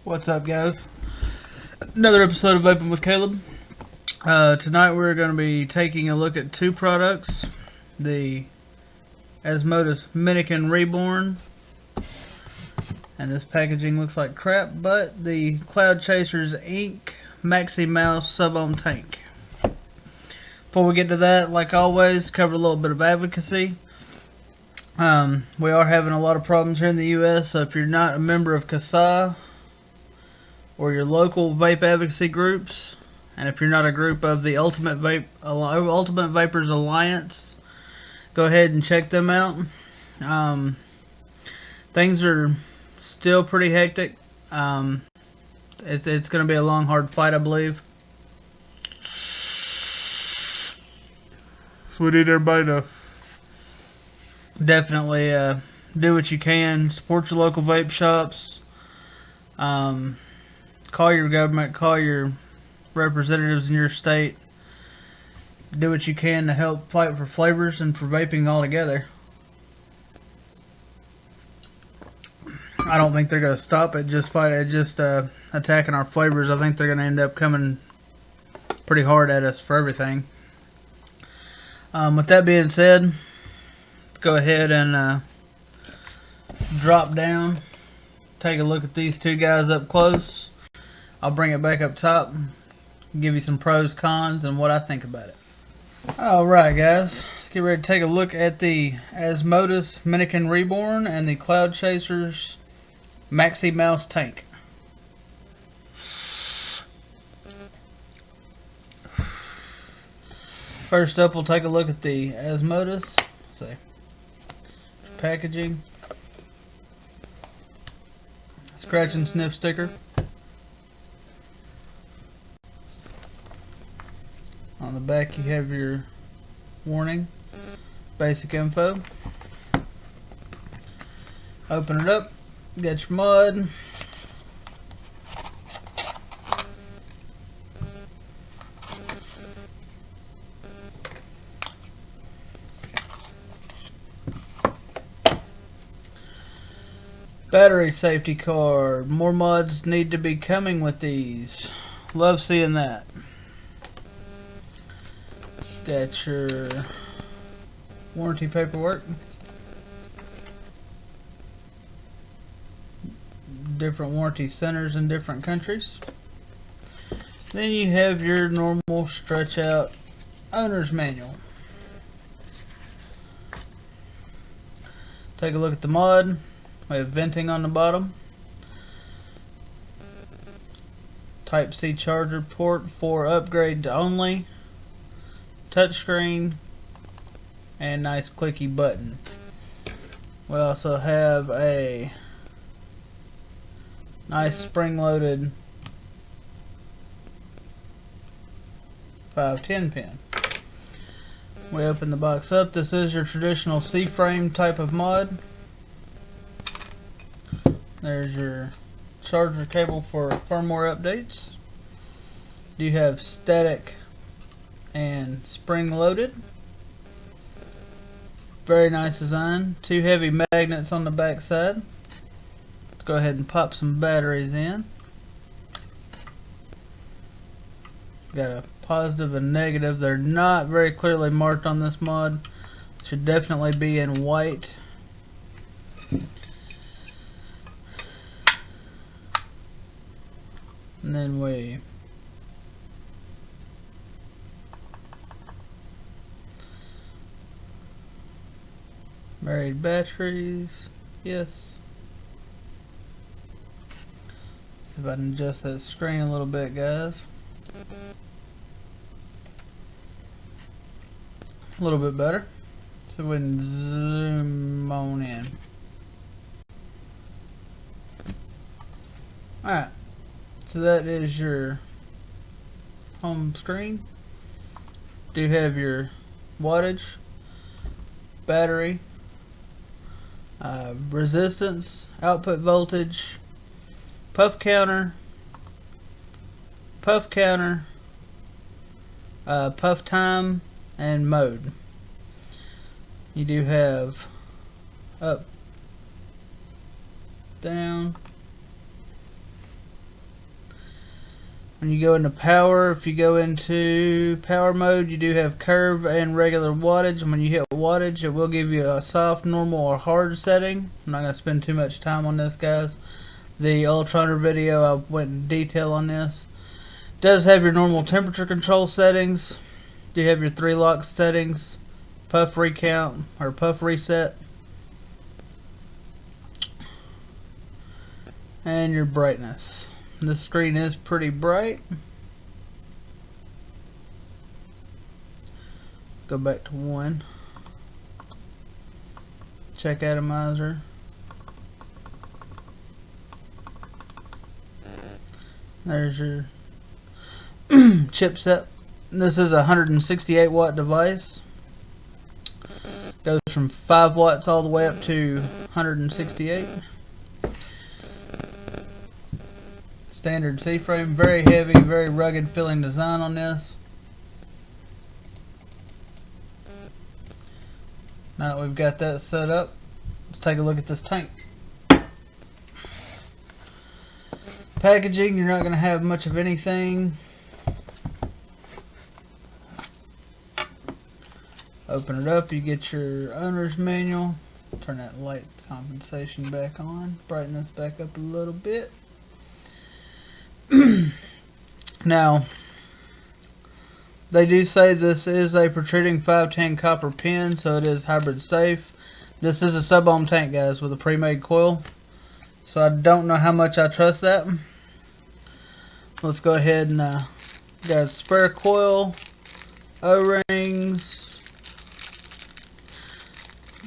What's up, guys? Another episode of Vaping with Caleb. Tonight we're going to be taking a look at two products. The Asmodus Minikin Reborn. And this packaging looks like crap, but the Cloud Chasers Inc. Maximaus Subohm tank. Before we get to that, like always, cover a little bit of advocacy. We are having a lot of problems here in the U.S., so if you're not a member of CCI or your local vape advocacy groups, and if you're not a group of the Ultimate Vapors Alliance, go ahead and check them out. Things are still pretty hectic. It's going to be a long, hard fight, I believe. So we need everybody to definitely do what you can. Support your local vape shops. Call your government. Call your representatives in your state. Do what you can to help fight for flavors and for vaping altogether. I don't think they're going to stop at just attacking our flavors. I think they're going to end up coming pretty hard at us for everything. With that being said, let's go ahead and drop down. Take a look at these two guys up close. I'll bring it back up top. Give you some pros, cons, and what I think about it. Alright, guys. Let's get ready to take a look at the Asmodus Minikin Reborn and the Cloud Chasers Maximaus tank. First up, we'll take a look at the Asmodus. Let's see. Packaging. Scratch and sniff sticker. On the back you have your warning, basic info. Open it up, got your mud. Battery safety card. More mods need to be coming with these. Love seeing that. Got your warranty paperwork. Different warranty centers in different countries. Then you have your normal stretch out owner's manual. Take a look at the mod. We have venting on the bottom. Type-C charger port for upgrade only. Touchscreen. And nice clicky button. We also have a nice spring-loaded 510 pin. We open the box up. This is your traditional C-frame type of mod. There's your charger cable for firmware updates. You have static and spring loaded. Very nice design. Two heavy magnets on the back side. Let's go ahead and pop some batteries in. Got a positive and negative. They're not very clearly marked on this mod. Should definitely be in white. And then we married batteries, yes. See if I can adjust that screen a little bit, guys. A little bit better. So we can zoom on in. Alright. So that is your home screen. Do have your wattage, battery, resistance, output voltage, puff counter, puff time, and mode. You do have up, down, When you go into power, if you go into power mode, you do have curve and regular wattage. And when you hit wattage, it will give you a soft, normal, or hard setting. I'm not going to spend too much time on this, guys. The Ultroner video, I went in detail on this. It does have your normal temperature control settings. Do have your 3 lock settings, puff recount or puff reset, and your brightness. This screen is pretty bright. Go back to 1. Check atomizer. There's your chipset. This is a 168 watt device. Goes from 5 watts all the way up to 168. Standard C-frame, very heavy, very rugged feeling design on this. Now that we've got that set up, let's take a look at this tank. Packaging, you're not going to have much of anything. Open it up, you get your owner's manual. Turn that light compensation back on, brighten this back up a little bit. Now, they do say this is a protruding 510 copper pin, so it is hybrid safe. This is a Subohm tank, guys, with a pre-made coil, so I don't know how much I trust that. Let's go ahead and got a spare coil, O-rings,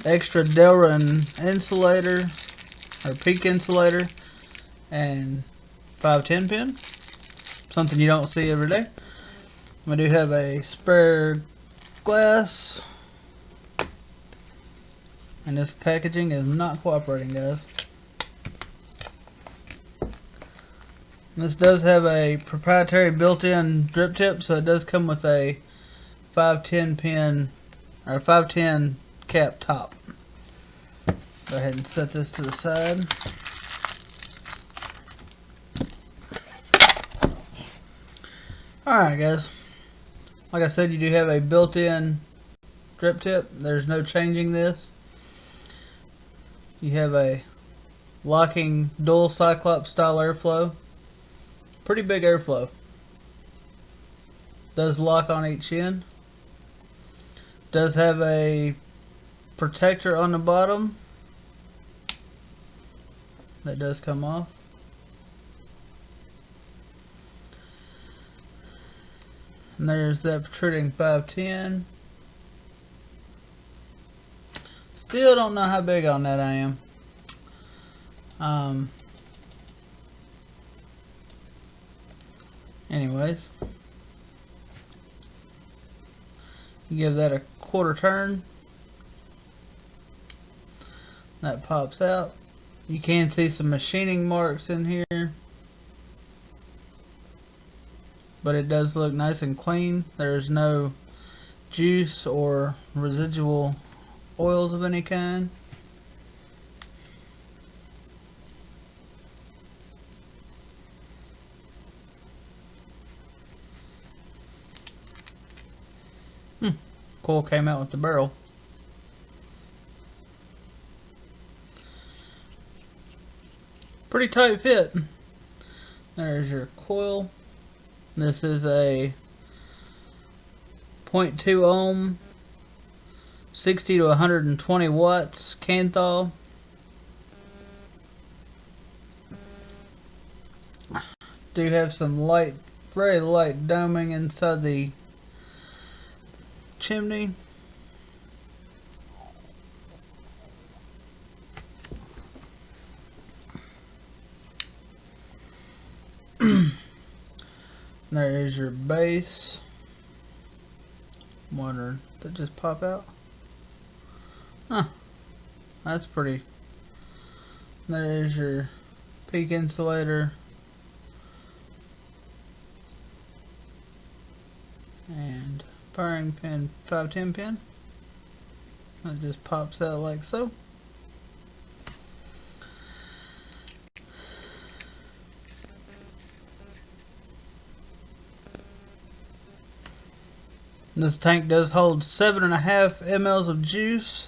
extra Delrin insulator or peak insulator, and 510 pin, something you don't see every day. We do have a spare glass, and this packaging is not cooperating, guys. This does have a proprietary built-in drip tip, so it does come with a 510 pin or 510 cap top. Go ahead and set this to the side. Alright, guys, like I said, you do have a built-in drip tip. There's no changing this. You have a locking dual Cyclops style airflow. Pretty big airflow. Does lock on each end. Does have a protector on the bottom that does come off. And there's that protruding 510. Still don't know how big on that I am. Anyways, you give that a quarter turn. That pops out. You can see some machining marks in here, but it does look nice and clean. There's no juice or residual oils of any kind. Coil came out with the barrel. Pretty tight fit. There's your coil. This is a 0.2 ohm, 60 to 120 watts Canthal. Do have some light, very light doming inside the chimney. There is your base. I'm wondering, did it just pop out? Huh. That's pretty. There is your peak insulator. And firing pin, 510 pin. It just pops out like so. This tank does hold 7.5 mLs of juice.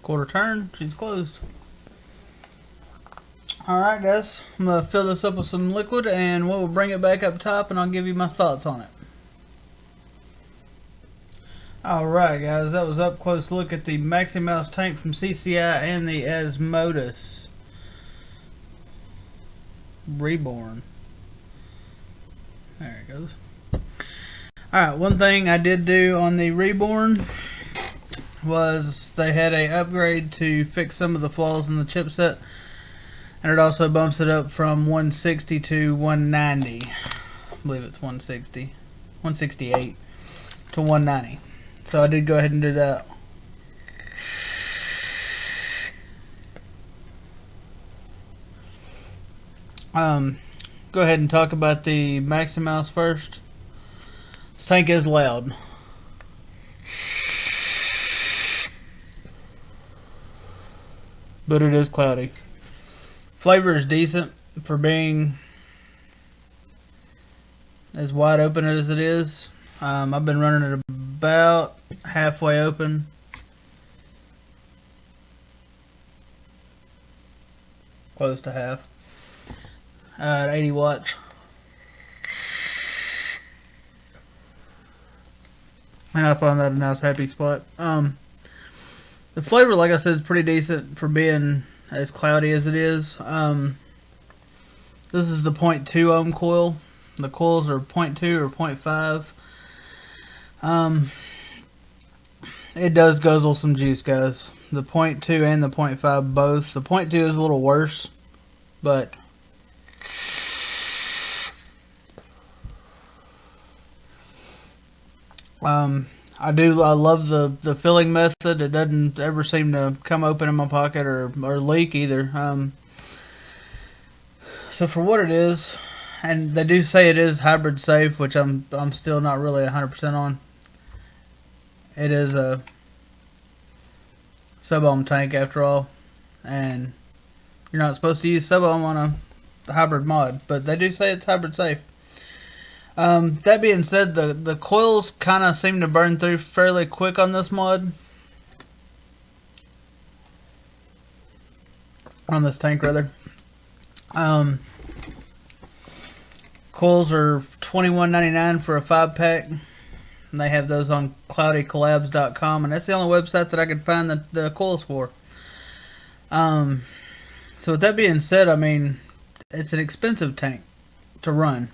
Quarter turn, she's closed. Alright guys, I'm going to fill this up with some liquid and we'll bring it back up top and I'll give you my thoughts on it. Alright guys, that was up close look at the Maximaus tank from CCI and the Asmodus Reborn. There it goes. Alright, one thing I did do on the Reborn was they had a upgrade to fix some of the flaws in the chipset, and it also bumps it up from 160 to 190. I believe it's 168 to 190. So I did go ahead and do that. Go ahead and talk about the Maximaus first. This tank is loud. But it is cloudy. Flavor is decent for being as wide open as it is. I've been running it about halfway open. Close to half. At 80 watts. And I found that a nice happy spot. The flavor, like I said, is pretty decent for being as cloudy as it is. This is the 0.2 ohm coil. The coils are 0.2 or 0.5. It does guzzle some juice, guys. The 0.2 and the 0.5 both. The 0.2 is a little worse, but I love the filling method. It doesn't ever seem to come open in my pocket or leak either. So for what it is, and they do say it is hybrid safe, which I'm still not really 100% on. It is a Subohm tank after all, and you're not supposed to use Subohm on a hybrid mod, but they do say it's hybrid safe. That being said, the coils kind of seem to burn through fairly quick on this mod. On this tank, rather. Coils are $21.99 for a 5-pack. And they have those on cloudycollabs.com, and that's the only website that I could find the coils for. So with that being said, I mean, it's an expensive tank to run.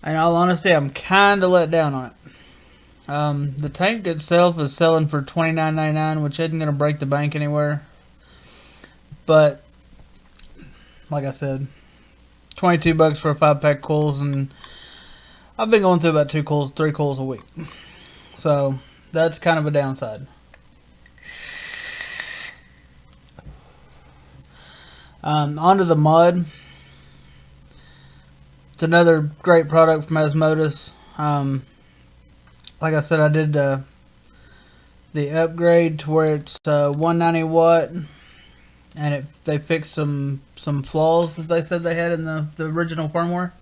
In all honesty, I'm kind of let down on it. The tank itself is selling for $29.99, which isn't going to break the bank anywhere. But, like I said, 22 bucks for a 5-pack coils, and I've been going through about 3 coils a week. So, that's kind of a downside. Onto the mod. It's another great product from Asmodus. Like I said, I did the upgrade to where it's 190 watt, and they fixed some flaws that they said they had in the original firmware.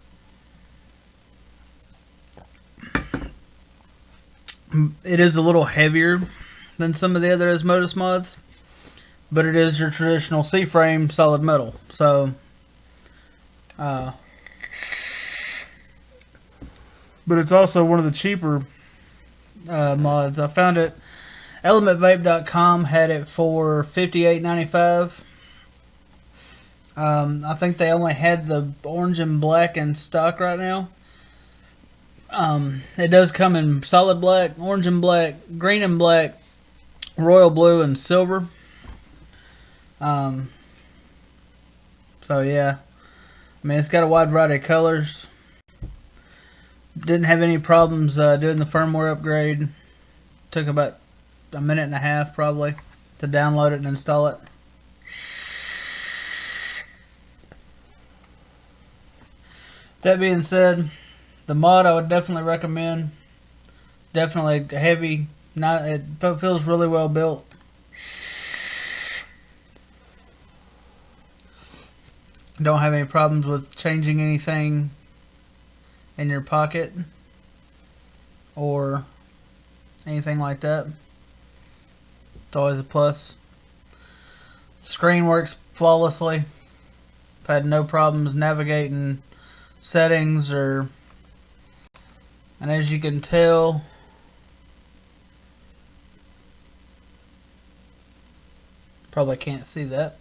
It is a little heavier than some of the other Asmodus mods, but it is your traditional C-frame solid metal. So, but it's also one of the cheaper mods. I found it. ElementVape.com had it for $58.95. I think they only had the orange and black in stock right now. It does come in solid black, orange and black, green and black, royal blue, and silver. So yeah, I mean, it's got a wide variety of colors. Didn't have any problems doing the firmware upgrade. Took about a minute and a half probably to download it and install it. That being said, the mod I would definitely recommend. Definitely heavy. It feels really well built. Don't have any problems with changing anything in your pocket or anything like that. It's always a plus. Screen works flawlessly. I've had no problems navigating settings and as you can tell, probably can't see that,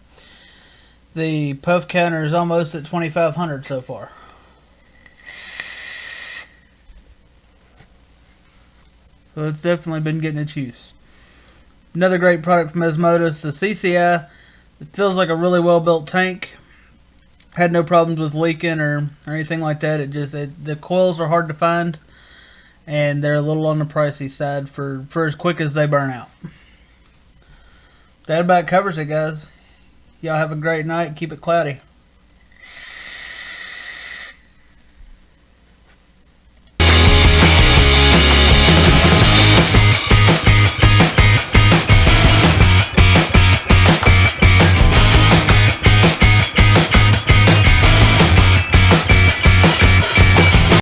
the puff counter is almost at 2,500 so far. So it's definitely been getting its use. Another great product from Asmodus, the CCI. It feels like a really well built tank. Had no problems with leaking or anything like that. The coils are hard to find and they're a little on the pricey side for as quick as they burn out. That about covers it, guys. Y'all have a great night. Keep it cloudy.